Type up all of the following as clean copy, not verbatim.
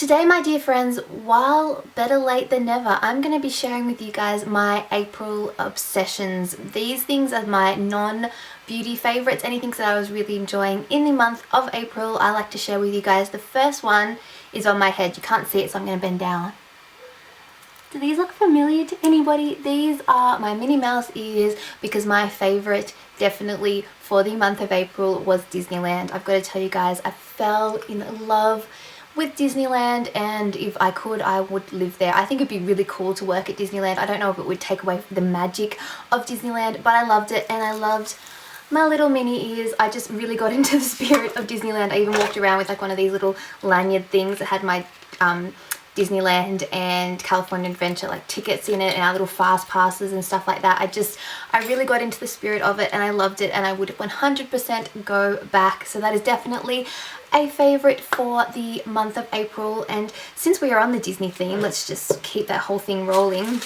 Today, my dear friends, while better late than never, I'm going to be sharing with you guys my April obsessions. These things are my non-beauty favorites, anything that I was really enjoying in the month of April. I like to share with you guys. The first one is on my head. You can't see it, so I'm going to bend down. Do these look familiar to anybody? These are my Minnie Mouse ears because my favorite definitely for the month of April was Disneyland. I've got to tell you guys, I fell in love with Disneyland, and if I could, I would live there. I think it'd be really cool to work at Disneyland. I don't know if it would take away the magic of Disneyland, but I loved it, and I loved my little Minnie ears. I just really got into the spirit of Disneyland. I even walked around with like one of these little lanyard things that had my Disneyland and California Adventure like tickets in it and our little fast passes and stuff like that. I really got into the spirit of it, and I loved it, and I would 100% go back. So that is definitely a favorite for the month of April. And since we are on the Disney theme, let's just keep that whole thing rolling.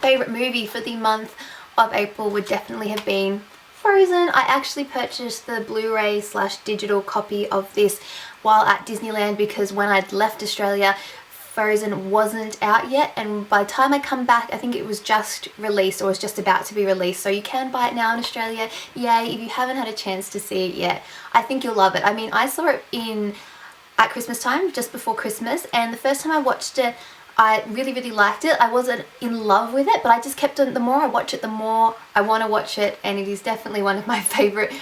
Favorite movie for the month of April would definitely have been Frozen. I actually purchased the Blu-ray / digital copy of this while at Disneyland because when I'd left Australia, Frozen wasn't out yet, and by the time I come back, I think it was just released or was just about to be released. So you can buy it now in Australia. Yay, if you haven't had a chance to see it yet. I think you'll love it. I mean, I saw it at Christmas time, just before Christmas, and the first time I watched it, I really liked it. I wasn't in love with it, but I just kept on, the more I watch it, the more I want to watch it, and it is definitely one of my favorite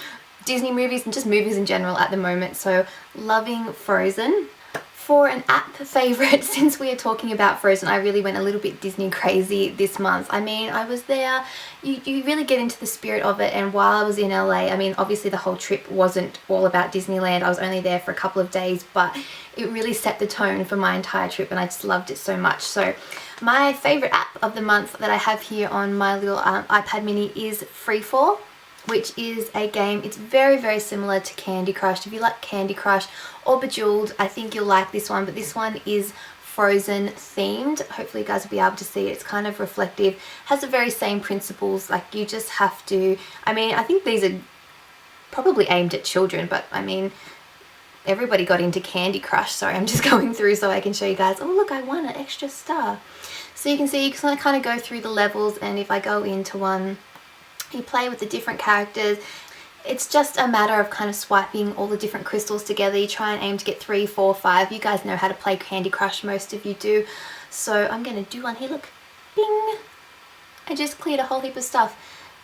Disney movies and just movies in general at the moment. So loving Frozen. For an app favorite, since we are talking about Frozen, I really went a little bit Disney crazy this month. I mean, I was there, you really get into the spirit of it, and while I was in LA, I mean, obviously the whole trip wasn't all about Disneyland. I was only there for a couple of days, but it really set the tone for my entire trip, and I just loved it so much. So my favorite app of the month that I have here on my little iPad mini is Freefall, which is a game. It's very similar to Candy Crush. If you like Candy Crush or Bejeweled, I think you'll like this one, but this one is Frozen themed. Hopefully you guys will be able to see it. It's kind of reflective, has the very same principles. Like, you just have to, I mean, I think these are probably aimed at children, but I mean, everybody got into Candy Crush. Sorry, I'm just going through so I can show you guys. Oh look, I won an extra star. So you can see, you can kind of go through the levels, and if I go into one, you play with the different characters. It's just a matter of kind of swiping all the different crystals together. You try and aim to get 3, 4, 5. You guys know how to play Candy Crush, most of you do. So I'm going to do one here, look. Bing! I just cleared a whole heap of stuff.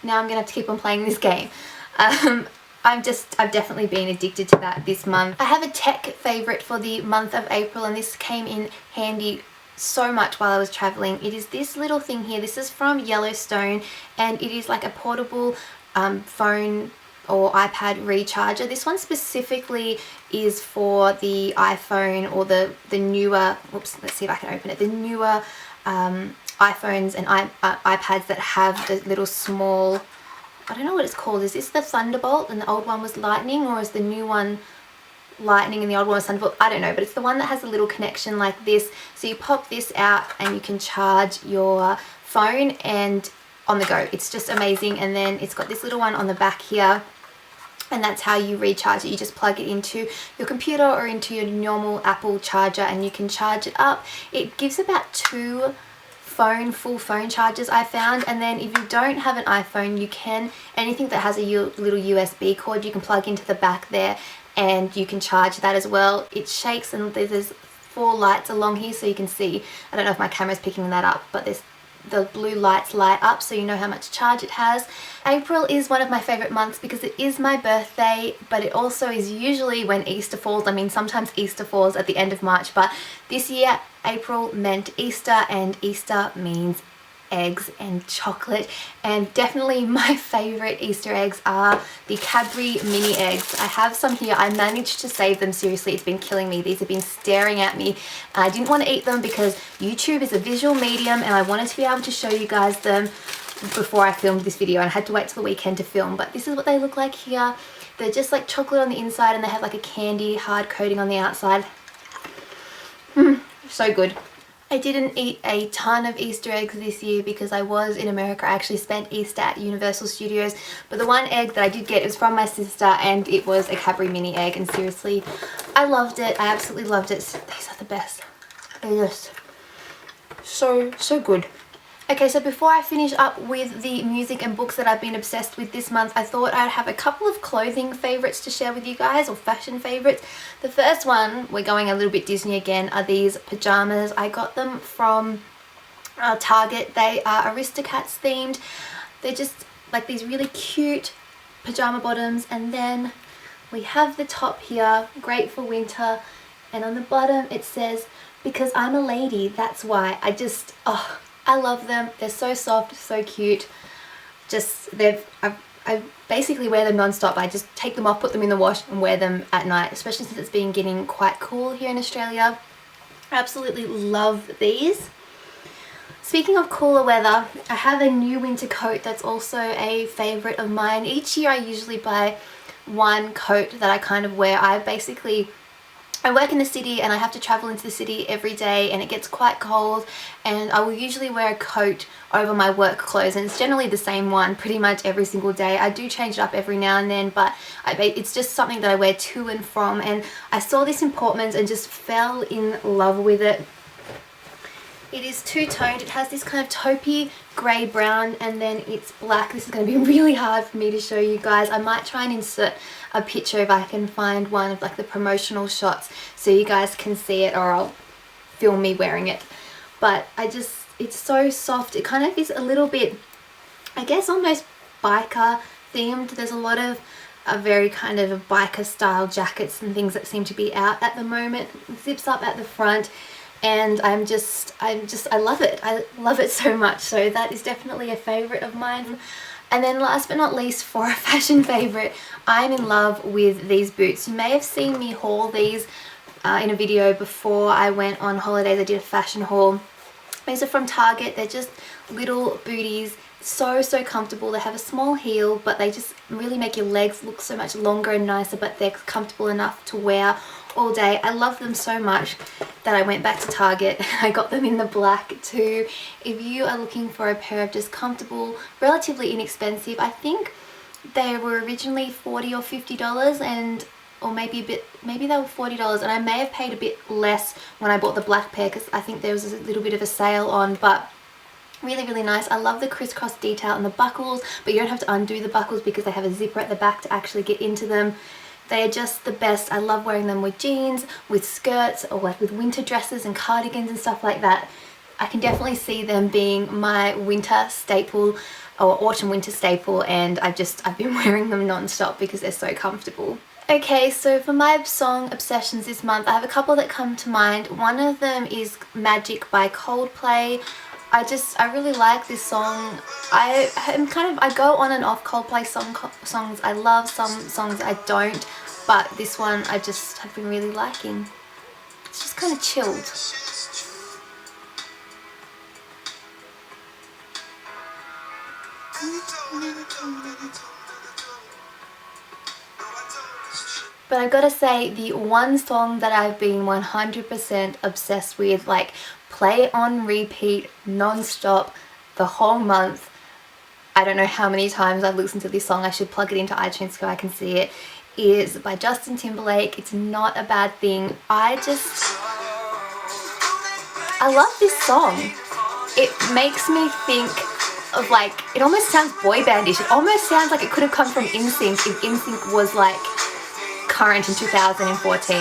Now I'm going to have to keep on playing this game. I've definitely been addicted to that this month. I have a tech favorite for the month of April, and this came in handy so much while I was traveling. It is this little thing here. This is from Yellowstone, and it is like a portable phone or iPad recharger. This one specifically is for the iPhone or the newer, whoops, let's see if I can open it, the newer iPhones and iPads that have the little small, I don't know what it's called. Is this the Thunderbolt and the old one was Lightning, or is the new one Lightning and the old one was Thunderbolt? I don't know, but it's the one that has a little connection like this. So you pop this out and you can charge your phone and on the go. It's just amazing. And then it's got this little one on the back here, and that's how you recharge it. You just plug it into your computer or into your normal Apple charger, and you can charge it up. It gives about 2 full phone chargers, I found. And then if you don't have an iPhone, you can, anything that has a little USB cord, you can plug into the back there, and you can charge that as well. It shakes, and there's 4 lights along here, so you can see. I don't know if my camera's picking that up, but the blue lights light up, so you know how much charge it has. April is one of my favorite months because it is my birthday, but it also is usually when Easter falls. I mean, sometimes Easter falls at the end of March, but this year April meant Easter, and Easter means eggs and chocolate. And definitely my favorite Easter eggs are the Cadbury mini eggs. I have some here. I managed to save them. Seriously, it's been killing me. These have been staring at me. I didn't want to eat them because YouTube is a visual medium, and I wanted to be able to show you guys them before I filmed this video, and I had to wait till the weekend to film. But this is what they look like here. They're just like chocolate on the inside, and they have like a candy hard coating on the outside. So good. I didn't eat a ton of Easter eggs this year because I was in America. I actually spent Easter at Universal Studios, but the one egg that I did get was from my sister, and it was a Cadbury mini egg, and seriously, I loved it. I absolutely loved it. These are the best. are just so good. Okay, so before I finish up with the music and books that I've been obsessed with this month, I thought I'd have a couple of clothing favourites to share with you guys, or fashion favourites. The first one, we're going a little bit Disney again, are these pajamas. I got them from Target. They are Aristocats themed. They're just like these really cute pajama bottoms, and then we have the top here, great for winter, and on the bottom it says, "Because I'm a lady, that's why." I love them. They're so soft, so cute. I basically wear them non-stop. I just take them off, put them in the wash and wear them at night, especially since it's been getting quite cool here in Australia. I absolutely love these. Speaking of cooler weather, I have a new winter coat that's also a favourite of mine. Each year I usually buy one coat that I kind of wear. I work in the city and I have to travel into the city every day, and it gets quite cold, and I will usually wear a coat over my work clothes, and it's generally the same one pretty much every single day. I do change it up every now and then, but it's just something that I wear to and from, and I saw this in Portmans and just fell in love with it. It is two-toned. It has this kind of taupey grey brown, and then it's black. This is going to be really hard for me to show you guys. I might try and insert a picture if I can find one of like the promotional shots so you guys can see it, or I'll film me wearing it. But it's so soft. It kind of is a little bit, I guess, almost biker themed. There's a lot of very kind of biker style jackets and things that seem to be out at the moment. It zips up at the front. And I love it. I love it so much. So that is definitely a favourite of mine. And then last but not least, for a fashion favourite, I'm in love with these boots. You may have seen me haul these in a video before I went on holidays. I did a fashion haul. These are from Target. They're just little booties. So comfortable. They have a small heel, but they just really make your legs look so much longer and nicer, but they're comfortable enough to wear all day. I love them so much that I went back to Target. I got them in the black too. If you are looking for a pair of just comfortable, relatively inexpensive, I think they were originally $40 or $50, or maybe they were $40, and I may have paid a bit less when I bought the black pair because I think there was a little bit of a sale on, but really nice. I love the crisscross detail and the buckles, but you don't have to undo the buckles because they have a zipper at the back to actually get into them. They are just the best. I love wearing them with jeans, with skirts, or like with winter dresses and cardigans and stuff like that. I can definitely see them being my winter staple, or autumn winter staple, and I've been wearing them non-stop because they're so comfortable. Okay, so for my song obsessions this month, I have a couple that come to mind. One of them is Magic by Coldplay. I really like this song. I go on and off Coldplay songs. I love some songs I don't, but this one I just have been really liking. It's just kind of chilled. But I've got to say, the one song that I've been 100% obsessed with, like play on repeat non-stop the whole month. I don't know how many times I've listened to this song. I should plug it into iTunes so I can see it. Is by Justin Timberlake. It's Not a Bad Thing. I love this song. It makes me think of, like, it almost sounds boy bandish. It almost sounds like it could have come from NSYNC if NSYNC was like current in 2014.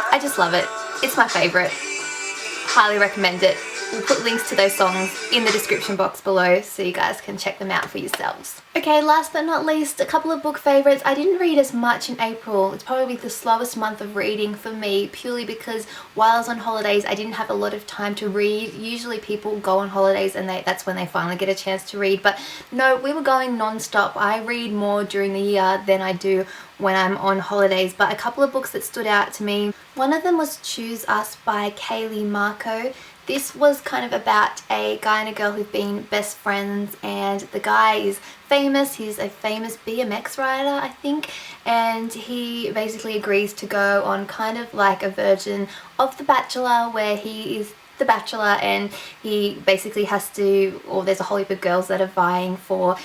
I just love it. It's my favourite. Highly recommend it. We'll put links to those songs in the description box below so you guys can check them out for yourselves. Okay, last but not least, a couple of book favourites. I didn't read as much in April. It's probably the slowest month of reading for me, purely because while I was on holidays I didn't have a lot of time to read. Usually people go on holidays and that's when they finally get a chance to read, but no, we were going non-stop. I read more during the year than I do when I'm on holidays. But a couple of books that stood out to me. One of them was Choose Us by Caylie Marcoe. This was kind of about a guy and a girl who've been best friends, and the guy is famous. He's a famous BMX rider, I think, and he basically agrees to go on kind of like a version of The Bachelor, where he is the bachelor and he basically has to, or there's a whole heap of girls that are vying for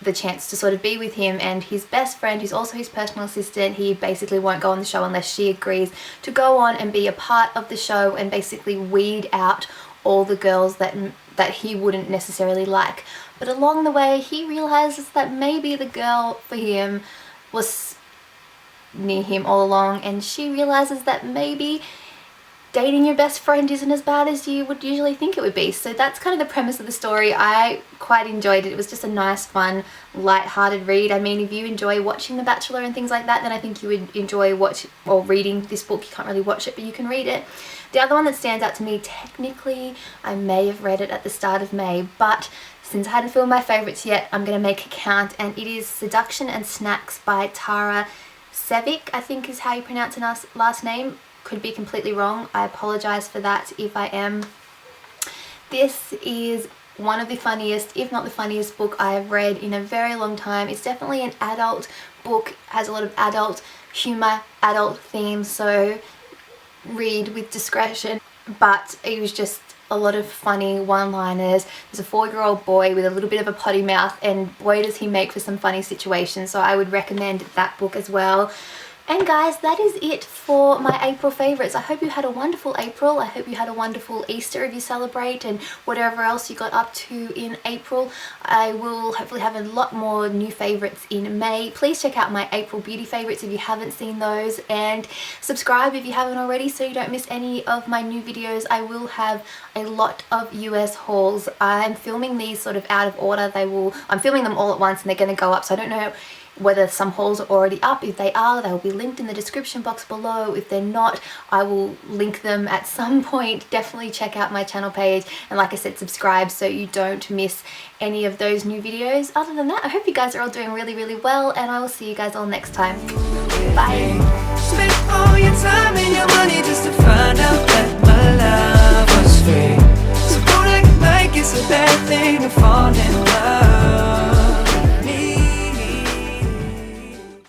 the chance to sort of be with him, and his best friend, who's also his personal assistant, he basically won't go on the show unless she agrees to go on and be a part of the show and basically weed out all the girls that he wouldn't necessarily like. But along the way he realizes that maybe the girl for him was near him all along, and she realizes that maybe dating your best friend isn't as bad as you would usually think it would be. So that's kind of the premise of the story. I quite enjoyed it. It was just a nice, fun, light-hearted read. I mean, if you enjoy watching The Bachelor and things like that, then I think you would enjoy reading this book. You can't really watch it, but you can read it. The other one that stands out to me, technically I may have read it at the start of May, but since I hadn't filmed my favourites yet, I'm going to make a count, and it is Seduction and Snacks by Tara Sivec, I think is how you pronounce her last name. Could be completely wrong. I apologize for that if I am. This is one of the funniest, if not the funniest book I have read in a very long time. It's definitely an adult book, has a lot of adult humor, adult themes, so read with discretion, but it was just a lot of funny one-liners. There's a 4-year-old boy with a little bit of a potty mouth, and boy does he make for some funny situations, so I would recommend that book as well. And guys, that is it for my April favourites. I hope you had a wonderful April. I hope you had a wonderful Easter if you celebrate, and whatever else you got up to in April. I will hopefully have a lot more new favourites in May. Please check out my April beauty favourites if you haven't seen those, and subscribe if you haven't already so you don't miss any of my new videos. I will have a lot of US hauls. I'm filming these sort of out of order. I'm filming them all at once and they're going to go up, so I don't know whether some hauls are already up. If they are, they'll be linked in the description box below. If they're not, I will link them at some point. Definitely check out my channel page, and like I said, subscribe so you don't miss any of those new videos. Other than that, I hope you guys are all doing really, really well, and I will see you guys all next time. Bye!